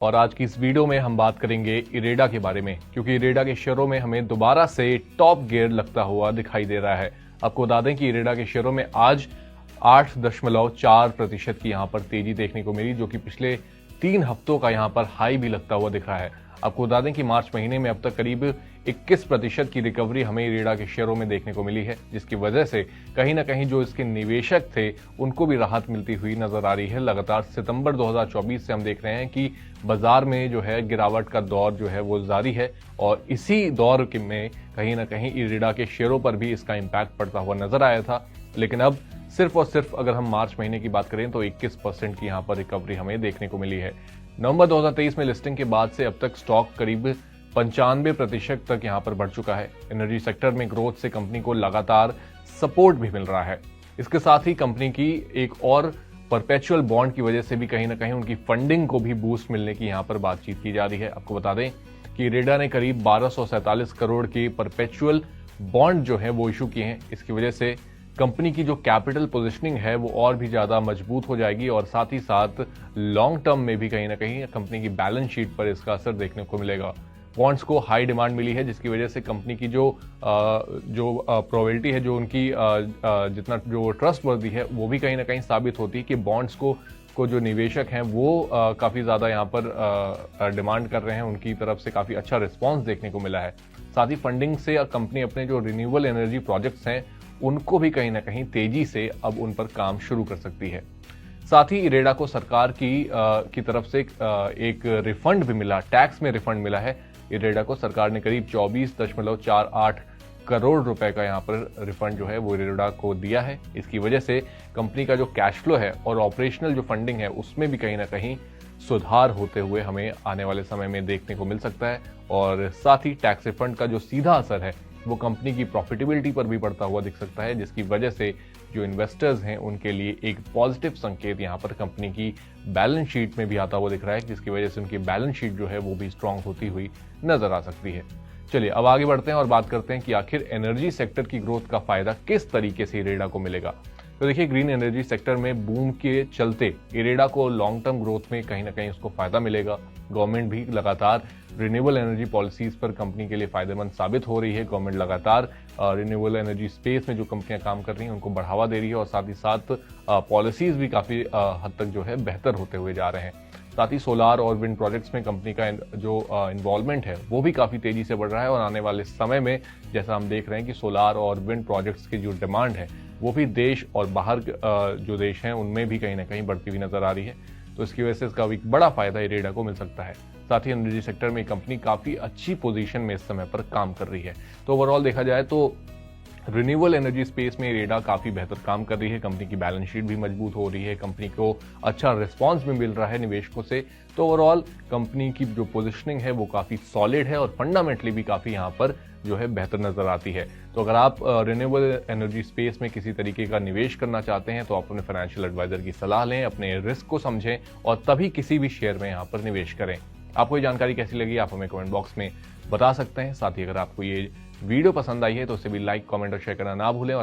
और आज की इस वीडियो में हम बात करेंगे इरेडा के बारे में, क्योंकि इरेडा के शेयरों में हमें दोबारा से टॉप गियर लगता हुआ दिखाई दे रहा है। आपको बता दें कि इरेडा के शेयरों में आज 8.4% की यहां पर तेजी देखने को मिली, जो कि पिछले 3 हफ्तों का यहां पर हाई भी लगता हुआ दिख रहा है। आपको बता दें कि मार्च महीने में अब तक करीब 21% की रिकवरी हमें इरेडा के शेयरों में देखने को मिली है, जिसकी वजह से कहीं ना कहीं जो इसके निवेशक थे उनको भी राहत मिलती हुई नजर आ रही है। लगातार सितंबर 2024 से हम देख रहे हैं कि बाजार में जो है गिरावट का दौर जो है वो जारी है, और इसी दौर में कहीं ना कहीं इरेडा के शेयरों पर भी इसका इम्पैक्ट पड़ता हुआ नजर आया था। लेकिन अब सिर्फ और सिर्फ अगर हम मार्च महीने की बात करें तो 21% की यहां पर रिकवरी हमें देखने को मिली है। नवंबर 2023 में लिस्टिंग के बाद से अब तक स्टॉक करीब 95% तक यहां पर बढ़ चुका है। एनर्जी सेक्टर में ग्रोथ से कंपनी को लगातार सपोर्ट भी मिल रहा है। इसके साथ ही कंपनी की एक और परपेचुअल बॉन्ड की वजह से भी कहीं ना कहीं उनकी फंडिंग को भी बूस्ट मिलने की यहां पर बातचीत की जा रही है। आपको बता दें कि इरेडा ने करीब 1247 करोड़ के परपेचुअल बॉन्ड जो है वो इशू किए हैं। इसकी वजह से कंपनी की जो कैपिटल पोजीशनिंग है वो और भी ज्यादा मजबूत हो जाएगी, और साथ ही साथ लॉन्ग टर्म में भी कहीं ना कहीं कंपनी की बैलेंस शीट पर इसका असर देखने को मिलेगा। बॉन्ड्स को हाई डिमांड मिली है, जिसकी वजह से कंपनी की जो प्रोबेबिलिटी है, जो उनकी जितना जो ट्रस्ट वर्दी है, वो भी कहीं ना कहीं साबित होती है कि बॉन्ड्स को जो निवेशक हैं वो काफ़ी ज़्यादा यहाँ पर डिमांड कर रहे हैं। उनकी तरफ से काफ़ी अच्छा रिस्पॉन्स देखने को मिला है। साथ ही फंडिंग से कंपनी अपने जो रिन्यूएबल एनर्जी प्रोजेक्ट्स हैं उनको भी कहीं ना कहीं तेजी से अब उन पर काम शुरू कर सकती है। साथ ही इरेडा को सरकार की तरफ से एक रिफंड भी मिला, टैक्स में रिफंड मिला है। इरेडा को सरकार ने करीब 24.48 करोड़ रुपए का यहाँ पर रिफंड जो है वो इरेडा को दिया है। इसकी वजह से कंपनी का जो कैश फ्लो है और ऑपरेशनल जो फंडिंग है उसमें भी कहीं ना कहीं सुधार होते हुए हमें आने वाले समय में देखने को मिल सकता है। और साथ ही टैक्स रिफंड का जो सीधा असर है वो कंपनी की प्रॉफिटेबिलिटी पर भी पड़ता हुआ दिख सकता है, जिसकी वजह से जो इन्वेस्टर्स हैं उनके लिए एक पॉजिटिव संकेत यहाँ पर कंपनी की बैलेंस शीट में भी आता हुआ दिख रहा है, जिसकी वजह से उनकी बैलेंस शीट जो है वो भी स्ट्रांग होती हुई नजर आ सकती है। चलिए अब आगे बढ़ते हैं और बात करते हैं कि आखिर एनर्जी सेक्टर की ग्रोथ का फायदा किस तरीके से इरेडा को मिलेगा। तो देखिए, ग्रीन एनर्जी सेक्टर में बूम के चलते इरेडा को लॉन्ग टर्म ग्रोथ में कहीं ना कहीं उसको फायदा मिलेगा। गवर्नमेंट भी लगातार रिन्यूएबल एनर्जी पॉलिसीज पर कंपनी के लिए फायदेमंद साबित हो रही है। गवर्नमेंट लगातार रिन्यूएबल एनर्जी स्पेस में जो कंपनियां काम कर रही हैं उनको बढ़ावा दे रही है, और साथ ही साथ पॉलिसीज भी काफी हद तक जो है बेहतर होते हुए जा रहे हैं। साथ ही सोलार और विंड प्रोजेक्ट्स में कंपनी का जो इन्वॉल्वमेंट है वो भी काफी तेजी से बढ़ रहा है, और आने वाले समय में जैसा हम देख रहे हैं कि सोलार और विंड प्रोजेक्ट्स की जो डिमांड है वो भी देश और बाहर जो देश हैं उनमें भी कहीं ना कहीं बढ़ती हुई नजर आ रही है। तो इसकी वजह से इसका एक बड़ा फायदा इरेडा को मिल सकता है। साथ ही एनर्जी सेक्टर में कंपनी काफी अच्छी पोजीशन में इस समय पर काम कर रही है। तो ओवरऑल देखा जाए तो रिन्यूएबल एनर्जी स्पेस में इरेडा काफी बेहतर काम कर रही है। कंपनी की बैलेंस शीट भी मजबूत हो रही है, कंपनी को अच्छा रिस्पांस भी मिल रहा है निवेशकों से। तो ओवरऑल कंपनी की जो पोजीशनिंग है वो काफी सॉलिड है, और फंडामेंटली भी काफी यहाँ पर जो है बेहतर नजर आती है। तो अगर आप रिन्यूएबल एनर्जी स्पेस में किसी तरीके का निवेश करना चाहते हैं तो आप अपने फाइनेंशियल एडवाइजर की सलाह लें, अपने रिस्क को समझें, और तभी किसी भी शेयर में यहाँ पर निवेश करें। आपको ये जानकारी कैसी लगी आप हमें कमेंट बॉक्स में बता सकते हैं। साथ ही अगर आपको ये वीडियो पसंद आई है तो उसे भी लाइक, कमेंट और शेयर करना ना भूलें।